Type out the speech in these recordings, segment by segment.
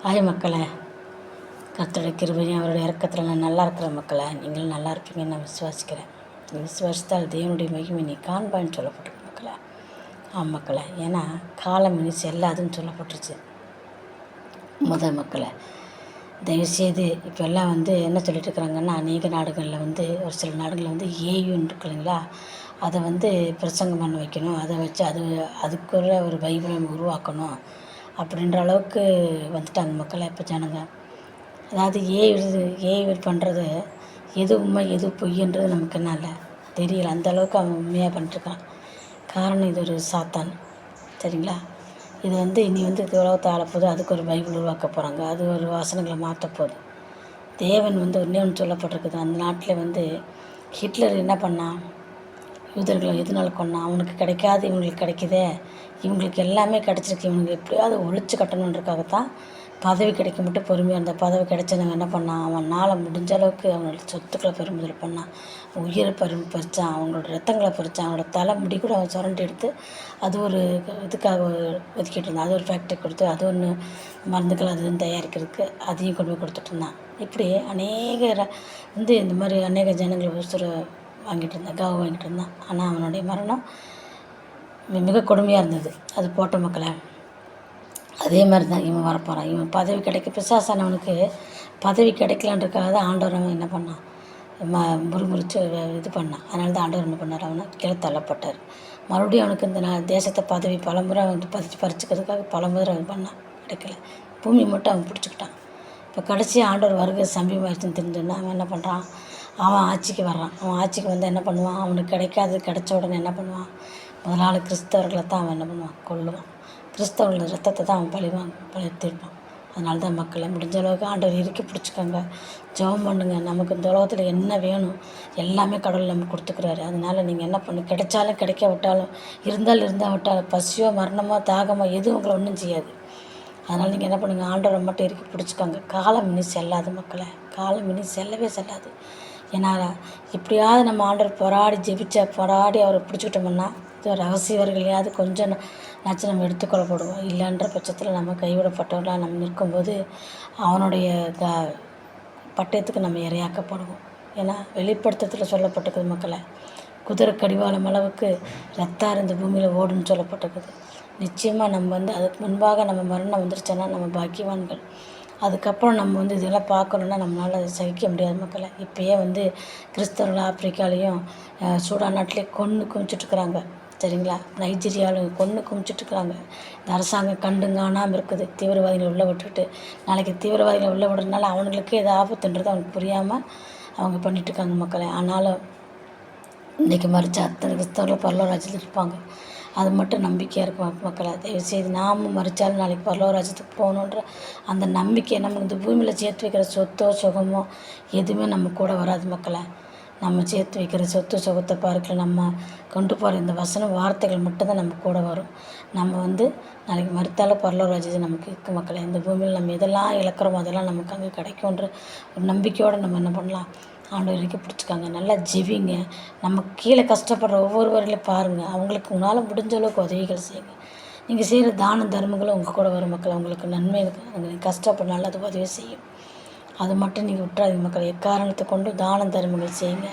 Hi மக்களே, கர்த்தருடைய கிருபையும் அவருடைய இறக்கத்தில் நான் நல்லா இருக்கிற மக்களே, நீங்களும் நல்லா இருப்பீங்கன்னு நான் விசுவாசிக்கிறேன். விசுவாசித்தால் தேவனுடைய மகிமை நீ காண்பான்னு சொல்லப்பட்டிருக்கு மக்களே. மக்களே, ஏன்னா காலம் இனி செல்லாதுன்னு சொல்லப்பட்டுருச்சு. மக்களை தயவுசெய்து இப்போ எல்லாம் என்ன சொல்லிட்டு இருக்கிறாங்கன்னா, அநேக நாடுகளில் ஒரு சில நாடுகளில் ஏயுன்னு இருக்கு இல்லைங்களா, அதை பிரசங்கம் பண்ண வைக்கணும், அதை வச்சு அதுக்குள்ள ஒரு பைபிளை உருவாக்கணும் அப்படின்ற அளவுக்கு வந்துட்டாங்க மக்களை இப்போ ஜனங்க. அதாவது ஏஐ பண்ணுறது எது உண்மை எது பொய்ன்றது நமக்கு என்னால் தெரியல. அந்தளவுக்கு அவன் உண்மையாக பண்ணிட்டுருக்கான். காரணம் இது ஒரு சாத்தான், சரிங்களா? இது இனி உலகத்தை ஆளப்போது, அதுக்கு ஒரு பைபிள் உருவாக்க போகிறாங்க, அது ஒரு வாசனங்களை மாற்ற போகுது. தேவன் ஒன்றே ஒன்று சொல்லப்பட்டிருக்குது. அந்த நாட்டில் ஹிட்லர் என்ன பண்ணான்? யூதர்களை எதனால கொண்டான்? அவனுக்கு கிடைக்காது இவங்களுக்கு கிடைக்குதே, இவங்களுக்கு எல்லாமே கிடச்சிருக்கு, இவனுக்கு எப்படியாவது ஒழிச்சு கட்டணுன்றதுக்காகத்தான் பதவி கிடைக்க மட்டும் பொறுமையாக இருந்த பதவி கிடைச்சவங்க என்ன பண்ணான்? அவனால் முடிஞ்ச அளவுக்கு அவங்களோட சொத்துக்களை பெருமுதல் பண்ணான், உயிரை பறித்தான், அவங்களோட ரத்தங்களை பறித்தான், அவங்களோட தலை முடி கூட அவன் சுரண்டி எடுத்து அது ஒரு இதுக்காக ஒதுக்கிட்டு இருந்தான். அது ஒரு ஃபேக்ட்ரி கொடுத்து அது ஒன்று மருந்துகள் அது தயாரிக்கிறதுக்கு அதையும் கொண்டு போய் கொடுத்துட்டு இருந்தான். இப்படி அநேக இந்த மாதிரி அநேக ஜனங்களை ஒரு வாங்கிட்டு இருந்தான், காவு வாங்கிட்டு இருந்தான். ஆனால் அவனுடைய மரணம் மிக கொடுமையாக இருந்தது. அது போட்ட மக்களை அதே மாதிரி தான் இவன் வரப்போகிறான். இவன் பதவி கிடைக்க பிசாசானவனுக்கு பதவி கிடைக்கலான்றக்காக தான் ஆண்டவர் அவன் என்ன பண்ணான்? முறிச்சு இது பண்ணான். அதனால தான் ஆண்டவர் என்ன பண்ணார்? அவனை கீழே தள்ளப்பட்டார். மறுபடியும் அவனுக்கு இந்த பதவி பலமுறை பறிச்சுக்கிறதுக்காக பலமுறை அவன் பண்ணான், கிடைக்கல. பூமி மட்டும் அவன் பிடிச்சிக்கிட்டான். இப்போ கடைசி ஆண்டவர் வருகை சமீபமாயிடுச்சுன்னு தெரிஞ்சோன்னா அவன் என்ன பண்ணுறான்? அவன் ஆட்சிக்கு வர்றான். அவன் ஆட்சிக்கு என்ன பண்ணுவான்? அவனுக்கு கிடைச்ச உடனே என்ன பண்ணுவான்? முதலாளி கிறிஸ்தவர்களை தான் அவன் என்ன பண்ணுவான்? கொல்லுவான். கிறிஸ்தவர்கள் ரத்தத்தை தான் அவன் பழித்திருப்பான். அதனால தான் மக்களை முடிஞ்ச அளவுக்கு ஆண்டவர் இறுக்கி பிடிச்சிக்கோங்க, ஜெபம் பண்ணுங்க. நமக்கு இந்த உலகத்தில் என்ன வேணும் எல்லாமே கடவுள் நமக்கு கொடுத்துக்கிறாரு. அதனால் நீங்கள் என்ன பண்ணு, கிடைச்சாலும் கிடைக்க விட்டாலும் இருந்தால் விட்டாலும் பசியோ மரணமோ தாகமோ எதுவும் உங்களை ஒன்றும் செய்யாது. அதனால் நீங்கள் என்ன பண்ணுங்கள்? ஆண்டவரை மட்டும் இறுக்கி பிடிச்சிக்கோங்க. காலம் இனி செல்லாது மக்களை, காலம் இனி செல்லவே செல்லாது. ஏன்னா எப்படியாவது நம்ம ஆண்டவர் போராடி அவரை பிடிச்சிக்கிட்டோம்னா இது ரகசியவர்களையாவது கொஞ்சம் நாச்சும் நம்ம எடுத்துக்கொள்ளப்படுவோம். இல்லைன்ற பட்சத்தில் நம்ம கைவிடப்பட்டவர்களாக நம்ம நிற்கும்போது அவனுடைய பட்டயத்துக்கு நம்ம இரையாக்கப்படுவோம். ஏன்னா வெளிப்படுத்தத்தில் சொல்லப்பட்டிருக்குது மக்களை, குதிரை கடிவாளம் அளவுக்கு ரத்தார் இந்த பூமியில் ஓடுன்னு சொல்லப்பட்டிருக்குது. நிச்சயமாக நம்ம அதுக்கு முன்பாக நம்ம மரணம் வந்துருச்சோன்னா நம்ம பாக்கியவான்கள். அதுக்கப்புறம் நம்ம இதெல்லாம் பார்க்கணுன்னா நம்மளால் அதை சகிக்க முடியாது மக்களை. இப்போயே கிறிஸ்தவர்கள் ஆப்பிரிக்காலேயும் சூடான் நாட்டிலே கொன்று குமிச்சிட்ருக்குறாங்க, சரிங்களா? நைஜீரியாவில் கொன்று குமிச்சிட்ருக்குறாங்க. இந்த அரசாங்கம் கண்டுங்காணாமல் இருக்குது. தீவிரவாதிகளை உள்ளே விட்டுட்டு நாளைக்கு தீவிரவாதிகளை உள்ளே விடுறதுனால அவனுங்களுக்கு எது ஆபத்துன்றது அவனுக்கு புரியாமல் அவங்க பண்ணிகிட்ருக்காங்க மக்களை. ஆனாலும் இன்றைக்கி மறிச்ச அத்தனை கிறிஸ்தவர்கள் பரலோக ராஜ்யத்தில் இருப்பாங்க. அது மட்டும் நம்பிக்கையாக இருக்கும் மக்களை. தயவுசெய்து நாமும் மறிச்சாலும் நாளைக்கு பரலோக ராஜ்யத்துக்கு போகணுன்ற அந்த நம்பிக்கையை நம்ம இந்த பூமியில் சேர்த்து வைக்கிற சொத்தோ சுகமோ எதுவுமே நம்ம கூட வராது மக்களை. நம்ம சேர்த்து வைக்கிற சொத்து சுகத்தை பார்க்கல, நம்ம கொண்டு போகிற இந்த வார்த்தைகள் மட்டும்தான் நம்ம கூட வரும். நம்ம நாளைக்கு மறுத்தாலும் பரலோக ராஜ்யம் நமக்கு இருக்குது மக்களை. இந்த பூமியில் நம்ம எதெல்லாம் இழக்கிறோமோ அதெல்லாம் நமக்கு அங்கே கிடைக்கும்ன்ற ஒரு நம்பிக்கையோடு நம்ம என்ன பண்ணலாம்? ஆண்டவர் வரைக்கும் பிடிச்சிக்காங்க. நல்லா ஜெபிங்க. நம்ம கீழே கஷ்டப்படுற ஒவ்வொருவரையிலும் பாருங்கள், அவங்களுக்கு உங்களால் முடிஞ்ச அளவுக்கு உதவிகள் செய்யுங்க. நீங்கள் செய்கிற தான தர்மங்களும் உங்கள் கூட வரும் மக்கள். அவங்களுக்கு நன்மை இருக்குது. நீங்கள் கஷ்டப்படுறனால அது உதவி செய்யும். அது மட்டும் நீங்கள் விட்டுறாதீங்க மக்கள். எக்காரணத்தை கொண்டு தான தர்மங்கள் செய்யுங்க.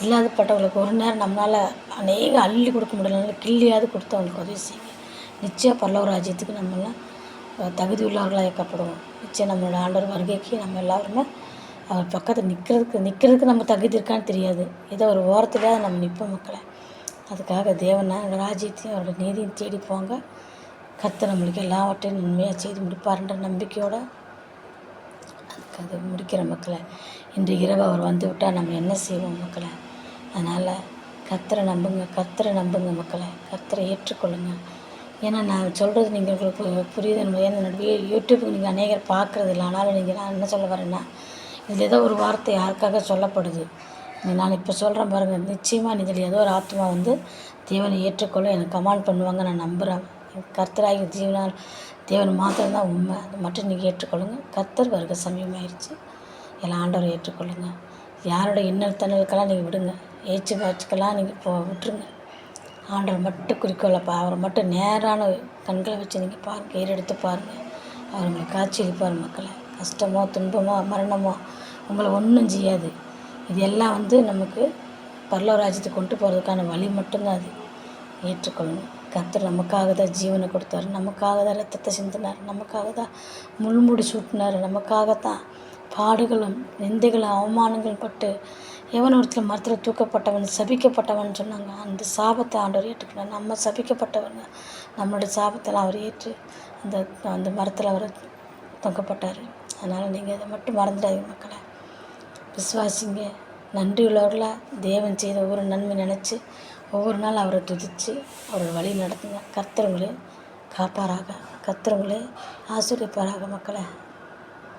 இல்லாதப்பட்டவங்களுக்கு ஒரு நேரம் நம்மளால் அநேக அள்ளி கொடுக்க முடியலனால கிள்ளியாவது கொடுத்து அவங்களுக்கு உதவி செய்யுங்க. நிச்சயம் பரலோக ராஜ்யத்துக்கு நம்மளாம் தகுதி உள்ளவர்களாக இயக்கப்படுவோம். நிச்சயம் நம்மளோட ஆண்டவர் வருகைக்கு நம்ம எல்லாருமே அவர் பக்கத்தில் நிற்கிறதுக்கு நம்ம தகுதி இருக்கான்னு தெரியாது, ஏதோ ஒரு ஓரத்துலேயே நம்ம நிற்போம் மக்களை. அதுக்காக தேவனை ராஜ்யத்தையும் அவரோட நீதியும் தேடி போங்க. கர்த்தர் நம்மளுக்கு எல்லாவற்றையும் உண்மையாக செய்து முடிப்பார்ன்ற நம்பிக்கையோடு அதுக்காக முடிக்கிற மக்களை. இன்று இரவு அவர் விட்டால் நம்ம என்ன செய்வோம் மக்களை? அதனால் கர்த்தரை நம்புங்க மக்களை. கர்த்தரை ஏற்றுக்கொள்ளுங்க. ஏன்னா நான் சொல்கிறது நீங்கள் உங்களுக்கு புரியுது. என்னோட யூடியூப்புக்கு நீங்கள் அநேகர் பார்க்குறது இல்லை. ஆனாலும் நான் என்ன சொல்ல வரேன்னா, இதில் ஏதோ ஒரு வார்த்தை யாருக்காக சொல்லப்படுது. நான் இப்போ சொல்கிறேன் பாருங்கள். நிச்சயமாக இதில் ஏதோ ஒரு ஆத்மா தேவனை ஏற்றுக்கொள்ள எனக்கு கமாண்ட் பண்ணுவாங்க, நான் நம்புகிறேன். கர்த்தராகி தேவன் மாத்திரம்தான் உண்மை. அது மட்டும் நீங்கள் ஏற்றுக்கொள்ளுங்கள். கர்த்தர் வருகை சமயமாயிருச்சு. எல்லாம் ஆண்டவரை ஏற்றுக்கொள்ளுங்கள். யாரோட இன்னல் தன்னலுக்கெல்லாம் நீங்கள் விடுங்க, ஏச்சு வாச்சுக்கெல்லாம் நீங்கள் விட்டுருங்க. ஆண்டவர் மட்டும் குறிக்கோளப்பா, அவரை மட்டும் நேரான கண்களை வச்சு நீங்கள் பாருங்கள், ஏறெடுத்து பாருங்கள். அவர் உங்களை காட்சியளிப்பார் மக்களை. கஷ்டமோ துன்பமோ மரணமோ உங்களை ஒன்றும் செய்யாது. இது எல்லாம் வந்து நமக்கு பரலோக ராஜ்யத்துக்கு கொண்டு போகிறதுக்கான வழி மட்டும்தான். அது ஏற்றுக்கொள்ளணும். கர்த்தர் நமக்காக தான் ஜீவனை கொடுத்தாரு, நமக்காக தான் ரத்தத்தை சிந்தினார், நமக்காக தான் முள்முடி சூட்டினார், நமக்காக தான் பாடுகளும் நிந்தைகளும் அவமானங்களும் பட்டு எவன் ஒருத்தர் மரத்தில் தூக்கப்பட்டவன் சபிக்கப்பட்டவன் சொன்னாங்க. அந்த சாபத்தை ஆண்டவர் ஏற்றுக்கினார். நம்ம சபிக்கப்பட்டவங்க, நம்மளுடைய சாபத்தெல்லாம் அவர் ஏற்று அந்த அந்த மரத்தில் அவர் தொங்கப்பட்டார். அதனால் நீங்கள் இதை மட்டும் மறந்துடாதீங்க மக்களை. விசுவாசிங்க. நன்றி உள்ளவர்களாக தேவன் செய்த ஒவ்வொரு நன்மை நினச்சி ஒவ்வொரு நாள் அவரை துதித்து அவரோட வழி நடத்துங்க. கர்த்தர் உங்களை காப்பாராக, கர்த்தர் உங்களை ஆசீர்வதிப்பாராக மக்களை.